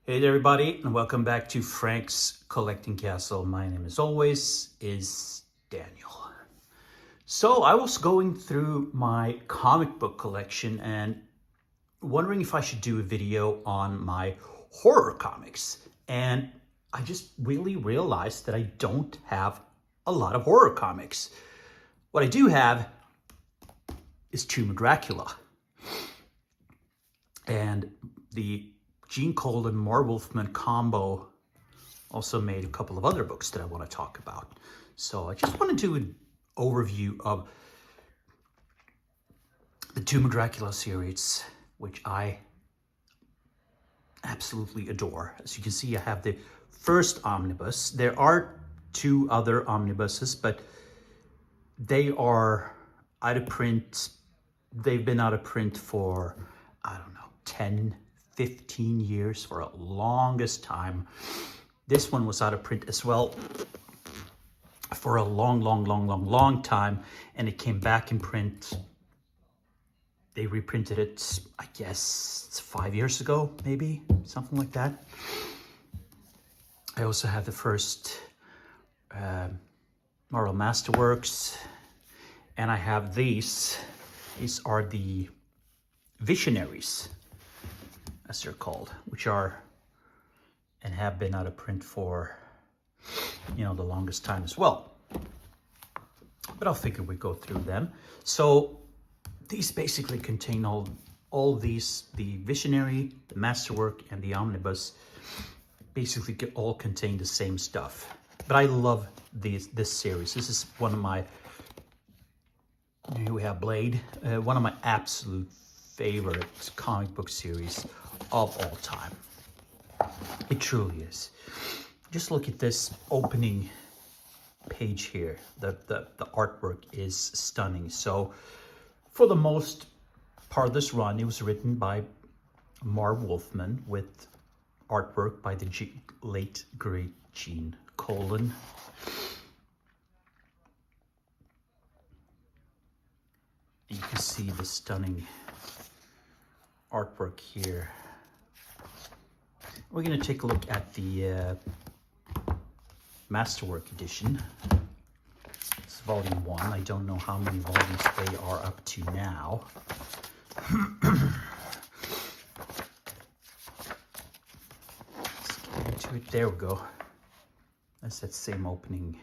Hey there, everybody, and welcome back to Frank's Collecting Castle. My name, as always, is Daniel. So I was going through my comic book collection and wondering if I should do a video on my horror comics. And I just really realized that I don't have a lot of horror comics. What I do have is Tomb of Dracula. And the Gene Colan, Marv Wolfman combo also made a couple of other books that I want to talk about. So I just want to do an overview of the Tomb of Dracula series, which I absolutely adore. As you can see, I have the first omnibus. There are two other omnibuses, but they are out of print. They've been out of print for, I don't know, 10, 15 years, for a longest time. This one was out of print as well for a long time, and it came back in print. They reprinted it, I guess, 5 years ago, maybe, something like that. I also have the first Marvel Masterworks, and I have these. These are the Visionaries, as they're called, which are and have been out of print for, the longest time as well. But I'll figure we go through them. So these basically contain all these, the Visionary, the Masterwork, and the Omnibus, basically all contain the same stuff. But I love this series. This is one of my, here we have Blade, one of my absolute favorite comic book series of all time. It truly is. Just look at this opening page here. The artwork is stunning. So for the most part of this run, it was written by Marv Wolfman with artwork by the late great Gene Colan. You can see the stunning artwork here. We're going to take a look at the Masterwork edition. It's volume 1. I don't know how many volumes they are up to now. Let's get into it. There we go. That's that same opening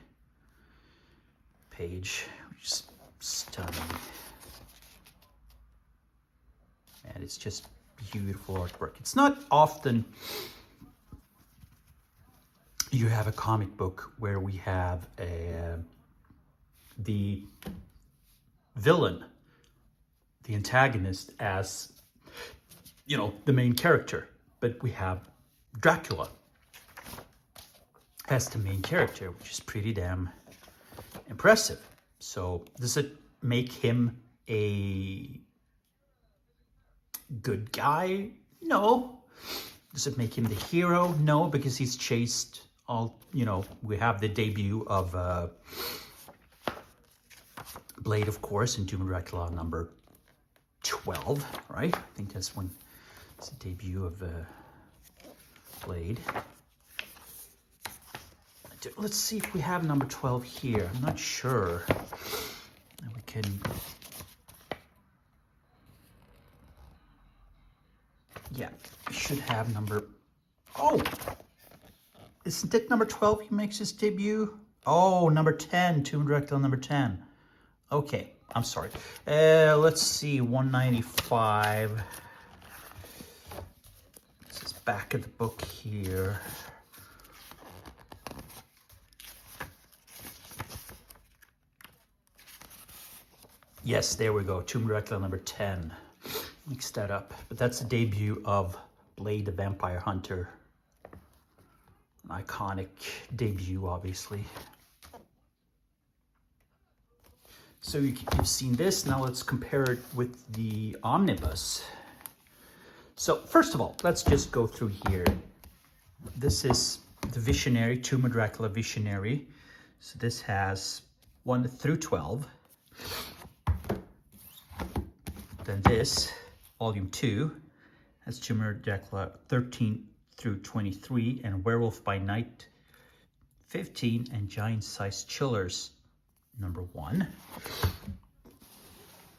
page, which is stunning. And it's just beautiful artwork. It's not often you have a comic book where we have the villain, the antagonist, as the main character, but we have Dracula as the main character, which is pretty damn impressive. So does it make him a good guy? No. Does it make him the hero? No, because he's chased all, we have the debut of Blade, of course, in Tomb of Dracula number 12, right? I think that's when it's the debut of Blade. Let's see if we have number 12 here. I'm not sure. We can... Yeah, we should have number... Oh! Isn't it number 12 he makes his debut? Oh, number 10, Tomb of Dracula number 10. Okay, I'm sorry. Let's see, 195. This is back of the book here. Yes, there we go, Tomb of Dracula number 10. Mix that up, but that's the debut of Blade the Vampire Hunter. An iconic debut, obviously. So you've seen this. Now let's compare it with the omnibus. So first of all, let's just go through here. This is the Visionary, Tomb of Dracula Visionary. So this has 1 through 12. Then this, volume 2, has Tomb of Dracula 13 through 23, and Werewolf by Night 15, and Giant Sized Chillers number 1.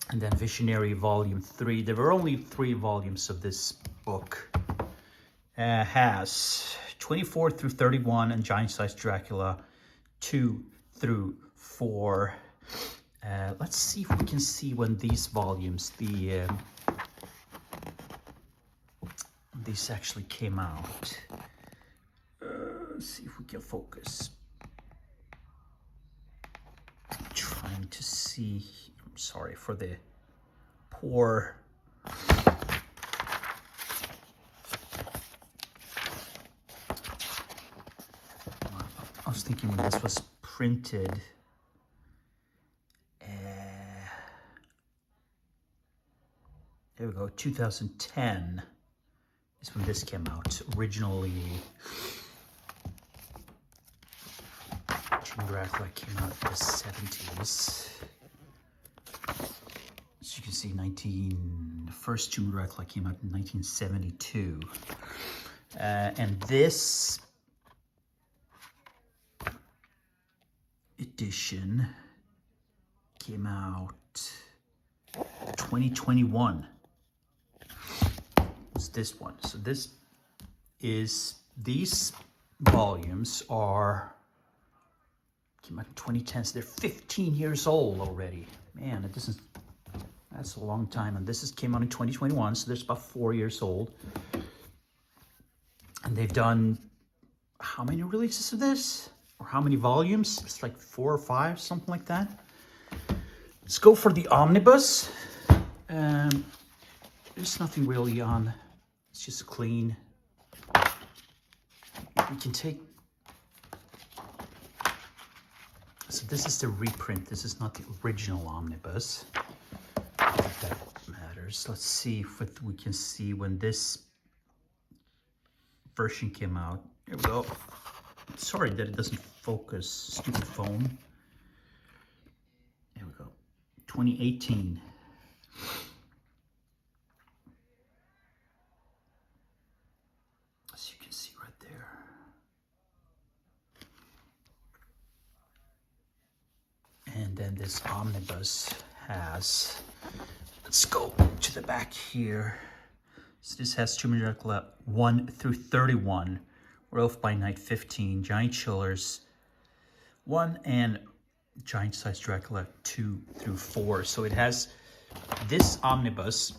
And then Visionary Volume 3. There were only 3 volumes of this book. Has 24 through 31 and Giant Sized Dracula 2 through 4. Let's see if we can see when these volumes, these actually came out. Let's see if we can focus. I'm trying to see. I'm sorry for the poor. I was thinking when this was printed. There we go. 2010 is when this came out. Originally, Tomb of Dracula came out in the 70s. As you can see, the first Tomb of Dracula came out in 1972. And this edition came out 2021. It's this one. So these volumes are came out in 2010, so they're 15 years old already. Man, that's a long time. And this came out in 2021, so they're about 4 years old. And they've done how many releases of this? Or how many volumes? It's like 4 or 5, something like that. Let's go for the omnibus. There's nothing really on. It's just clean. We can take. So this is the reprint. This is not the original omnibus. I think that matters. Let's see if we can see when this version came out. Here we go. Sorry that it doesn't focus. Stupid phone. There we go. 2018. As you can see right there. And then this omnibus has, let's go to the back here. So this has Tomb of Dracula 1 through 31. Werewolf by Night 15, Giant Chillers 1, and Giant Sized Dracula 2 through 4. So it has, this omnibus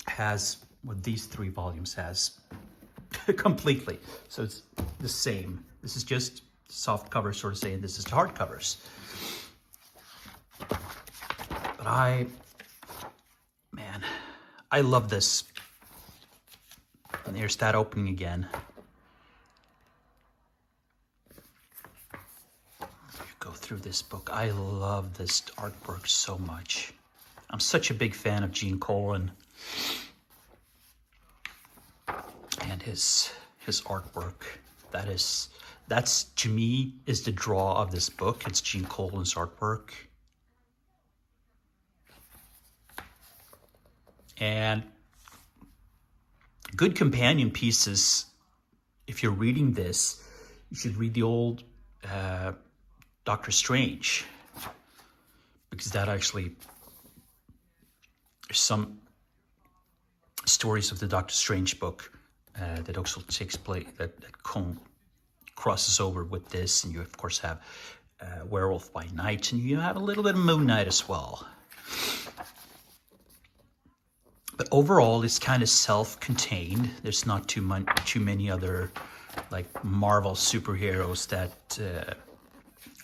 has what these 3 volumes has completely. So it's the same. This is just soft cover, sort of saying this is hard covers. But I love this. And there's that opening again. Go through this book. I love this artwork so much. I'm such a big fan of Gene Colan and his artwork. That's to me is the draw of this book. It's Gene Colan's artwork. And good companion pieces. If you're reading this, you should read the old Doctor Strange, because that actually, there's some stories of the Doctor Strange book that also takes place, that crosses over with this, and you of course have Werewolf by Night, and you have a little bit of Moon Knight as well. But overall, it's kind of self-contained. There's not too many other like Marvel superheroes that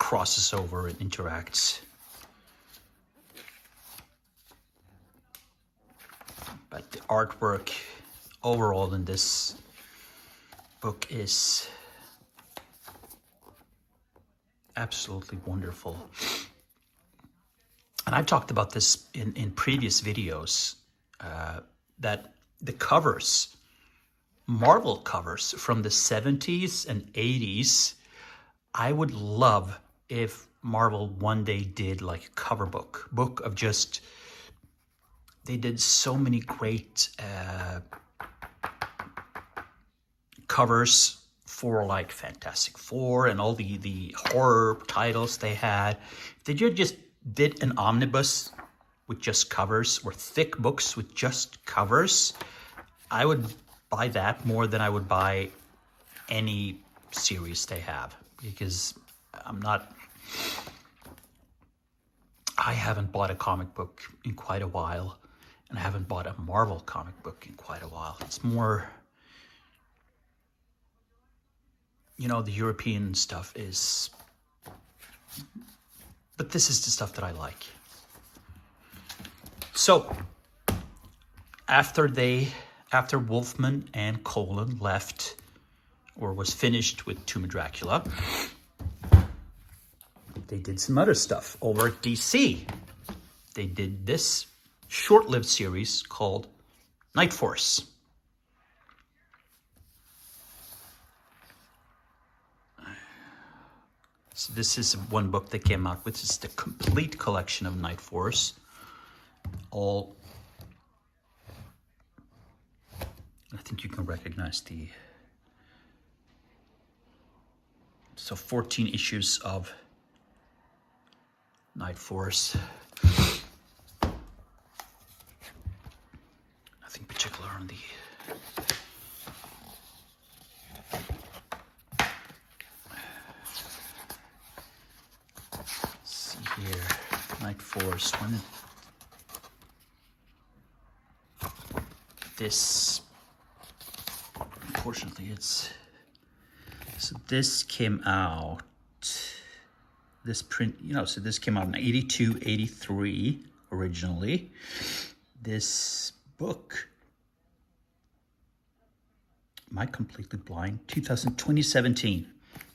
crosses over and interacts. But the artwork overall in this book is absolutely wonderful. And I've talked about this in previous videos. That the covers, Marvel covers from the 70s and 80s, I would love if Marvel one day did like a cover book of just, they did so many great covers for like Fantastic Four and all the horror titles they had. If they just did an omnibus with just covers, or thick books with just covers, I would buy that more than I would buy any series they have, because I haven't bought a comic book in quite a while, and I haven't bought a Marvel comic book in quite a while. It's more, you know, the European stuff is, but this is the stuff that I like. So after Wolfman and Colan left, or was finished with Tomb of Dracula, they did some other stuff over at DC. They did this short-lived series called Night Force. So this is one book they came out with. It's the complete collection of Night Force. All, I think you can recognize the, so 14 issues of Night Force. Nothing particular on the, let's see here, Night Force. When this, unfortunately, it's, so this came out, this print, you know, so this came out in 82, 83 originally. This book, am I completely blind? 2017.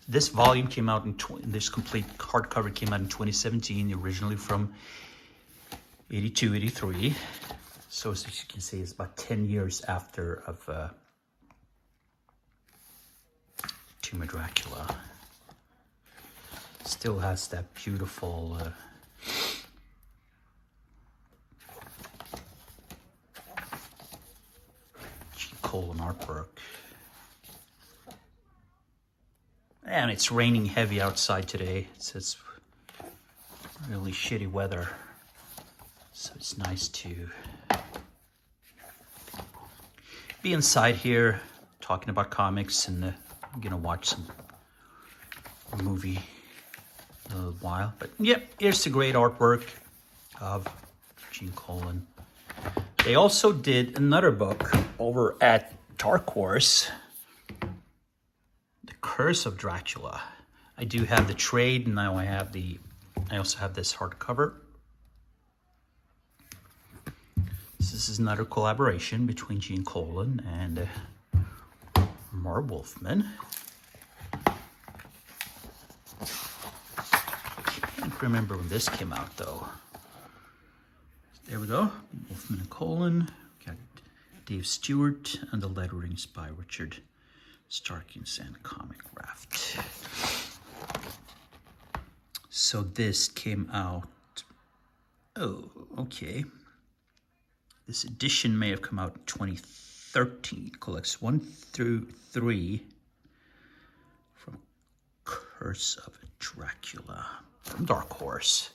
This volume came out in, this complete hardcover came out in 2017, originally from 82, 83. So as you can see, it's about 10 years after of Tomb of Dracula. Still has that beautiful Colan artwork. And it's raining heavy outside today. It's really shitty weather. So it's nice to be inside here talking about comics, and I'm gonna watch some movie in a little while. But yep, here's the great artwork of Gene Colan. They also did another book over at Dark Horse, The Curse of Dracula. I do have the trade, and now I also have this hardcover. This is another collaboration between Gene Colan and Marv Wolfman. I can't remember when this came out, though. There we go. Wolfman and Colan. Got Dave Stewart, and the letterings by Richard Starkins and Comic Raft. So this came out. Oh, okay. This edition may have come out in 2013. It collects 1 through 3 from Curse of Dracula from Dark Horse.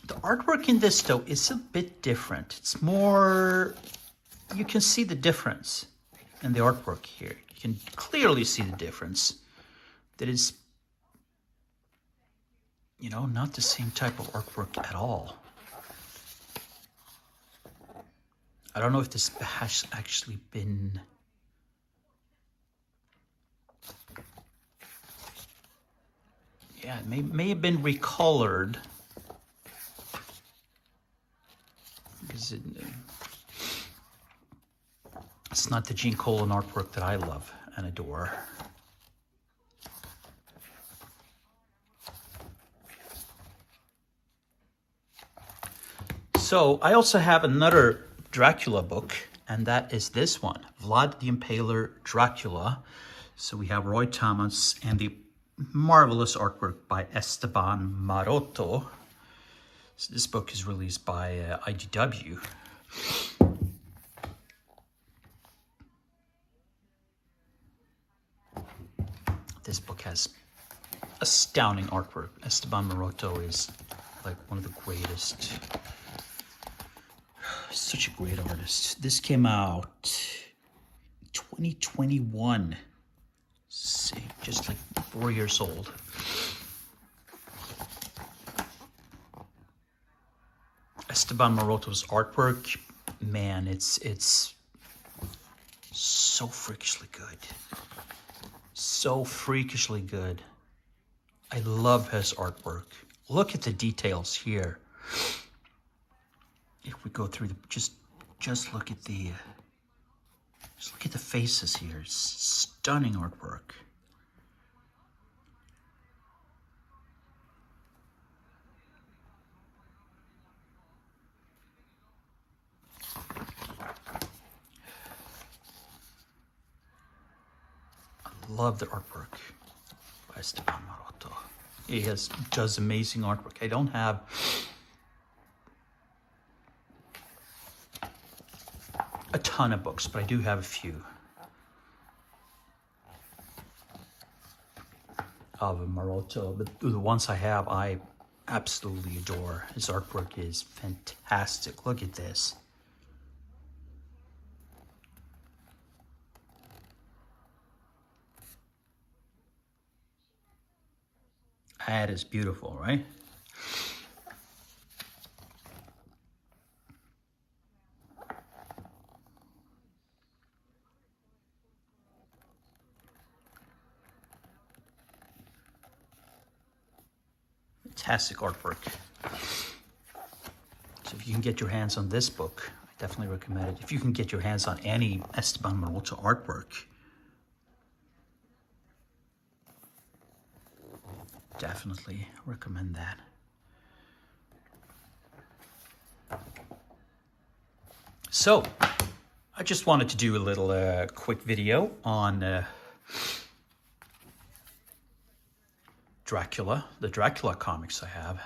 The artwork in this, though, is a bit different. It's more, you can see the difference in the artwork here. You can clearly see the difference. That is, you know, not the same type of artwork at all. I don't know if this has actually been it may have been recolored, because it's not the Gene Colan artwork that I love and adore. So I also have another Dracula book, and that is this one, Vlad the Impaler, Dracula. So we have Roy Thomas and the marvelous artwork by Esteban Maroto. So this book is released by IDW. This book has astounding artwork. Esteban Maroto is like one of the greatest. Such a great artist. This came out 2021. See, just like 4 years old. Esteban Maroto's artwork, man, it's so freakishly good. So freakishly good. I love his artwork. Look at the details here. If we go through the just look at the faces here. It's stunning artwork. I love the artwork by Esteban Maroto. He does amazing artwork. I don't have a ton of books, but I do have a few of Maroto. But the ones I have, I absolutely adore. His artwork is fantastic. Look at this. That is beautiful, right? Fantastic artwork. So if you can get your hands on this book, I definitely recommend it. If you can get your hands on any Esteban Maroto artwork, definitely recommend that. So, I just wanted to do a little quick video on Dracula, the Dracula comics I have.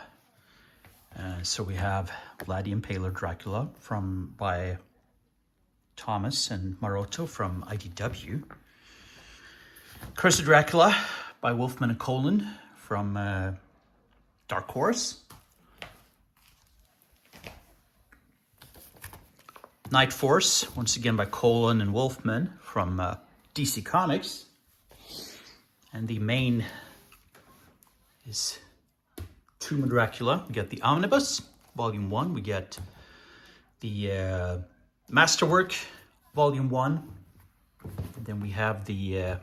So we have Vlad the Impaler Dracula by Thomas and Maroto from IDW. Curse of Dracula by Wolfman and Colan from Dark Horse. Night Force, once again by Colan and Wolfman from DC Comics. And the main is Tomb of Dracula. We get the Omnibus, Volume 1. We get the Masterwork, Volume 1. And then we have the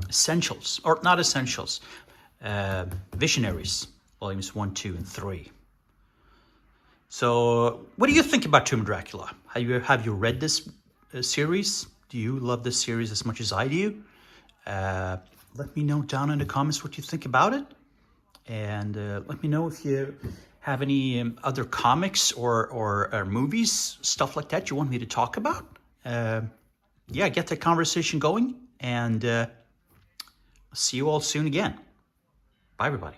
Essentials, or not Essentials, Visionaries, Volumes 1, 2, and 3. So, what do you think about Tomb of Dracula? Have you read this series? Do you love this series as much as I do? Let me know down in the comments what you think about it. And let me know if you have any other comics or movies, stuff like that you want me to talk about. Yeah, get that conversation going. And see you all soon again. Bye, everybody.